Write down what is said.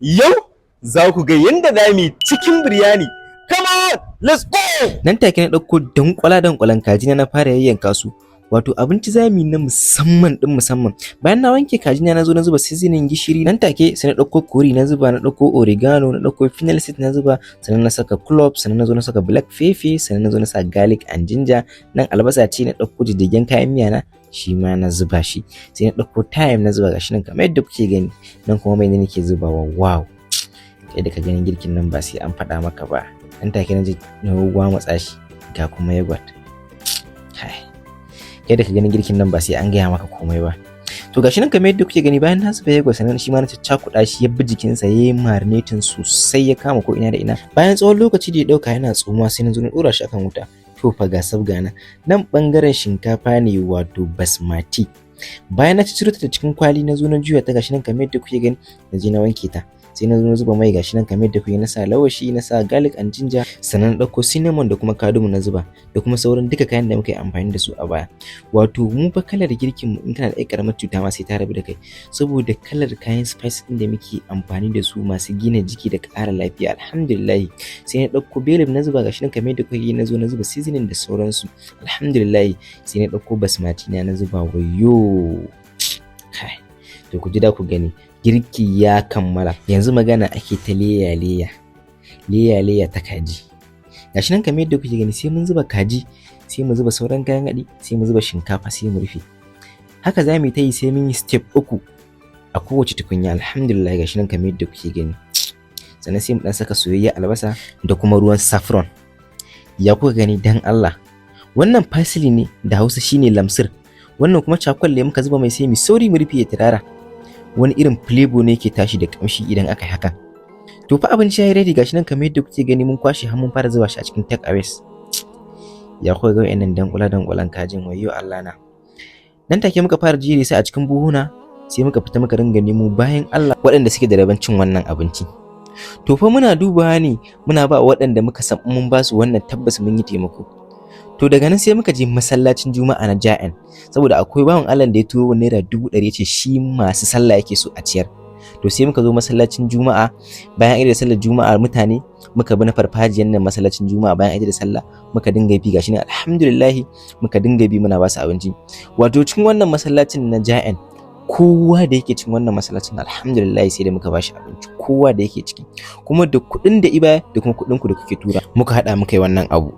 Yau za ku ga yadda za mu yi cikin biryani. Come on, let's go! Nan take na ɗauko danƙwala-danƙwalan kaji na fara yayyanka su. Wato abinci za mu yi na musamman ɗin musamman. Bayan na wanke kaji na zo na zuba seasoning gishiri. Nan take sai na ɗauko kori na zuba, na ɗauko oregano, na ɗauko fennel seed na zuba, sannan na saka clove, sannan na zo na saka black pepper, sannan na zo na sa garlic and ginger. Nan albasa ce na ɗauko jijjigen kayan miya na. Shi ma na zuba shi, sai na ɗauko thyme na zuba gashi nan kamar yadda kuke gani. Nan kuma mai ne nake zubawa, wow, kai da ka ganin girkin nan ba sai an faɗa maka ba. Nan take na ji na matsa shi, ga kuma yogurt. Kai da ka ganin girkin nan ba sai an gaya maka komai ba. To gashi nan kamar yadda kuke gani, bayan na zuba yogurt sannan shi ma na caccakuɗa shi, ya bi jikinsa ya yi marinating sosai, ya kama ko ina da ina. Bayan tsawon lokaci da ya ɗauka yana tsuma, sai na zo na ɗora shi akan wuta. To fa ga sabga nan bangaren shinkafa ne, wato basmati. Bayan na ciro ta da cikin kwali na zo na juya ta gashi nan kamar yadda kuke gani, na je na wanke ta. Sai na zo na zuba mai gashi nan kamar yadda kuke, na sa lawashi, na sa garlic and ginger, sannan na ɗauko cinnamon da kuma cardamom na zuba, da kuma sauran duka kayan da muka yi amfani da su a baya. Wato mu fa kalar girkin mu in kana da ƙaramar cuta ma sai ta rabu da kai, saboda kalar kayan spice ɗin da muke amfani da su masu gina jiki da ƙara lafiya. Alhamdulillah. Sai na ɗauko bay leaf na zuba gashi nan kamar yadda kuke, na zo na zuba seasoning da sauransu. Alhamdulillah. Sai na ɗauko basmati na zuba, wayo kai, to ku ji da ku gani girki ya kammala. Yanzu magana ake ta leya ta kaji. Gashi nan kamar yadda kuke gani, sai mun zuba kaji, sai mu zuba sauran kayan haɗi, sai mu zuba shinkafa, sai mu rufe. Haka za mu yi ta yi sai mun yi step 3 a kowace tukunya. Alhamdulillah. Gashi nan kamar yadda kuke gani. Sannan sai mu dan saka soyayya albasa da kuma ruwan saffron. Ya kuka gani dan Allah? Wannan parsley ne da Hausa shine lamsir. Wannan kuma cakwalle muka zuba mai, sai mu sauri mu rufe ya turara. Wani irin flavor ne yake tashi da kamshi idan aka yi hakan. To fa abinci ya yi ready gashi nan kamar yadda kuke gani, mun kwashe har mun fara zuba shi a cikin take aways. Ya kuka ga wayannan danƙwalan kajin, wayo Allah na. Nan take muka fara jere sai a cikin buhuna, sai muka fita muka ringa nemo bayan Allah waɗanda suke da rabon cin wannan abinci. To fa muna dubawa ne, muna ba waɗanda muka san mun ba su wannan tabbas mun yi taimako. To daga nan sai muka je masallacin Juma'a na Ja'en, saboda akwai bawan Allah da ya turo naira 100 yace shi masu sallah yake so a ciyar. To sai muka zo masallacin Juma'a, bayan da sallar Juma'a mutane muka bi na farfajiyar nan masallacin Juma'a, bayan da sallah muka dinga bi gashi ne, alhamdulillah muka dinga bi muna ba su abinci. Wato cikin wannan masallacin na Ja'en, kowa da yake cikin wannan masallacin alhamdulillah sai da muka bashi abinci, kowa da yake ciki, kuma da kuɗin da iba da kuma kuɗin ku da kuke tura muka haɗa muka yi wannan abu.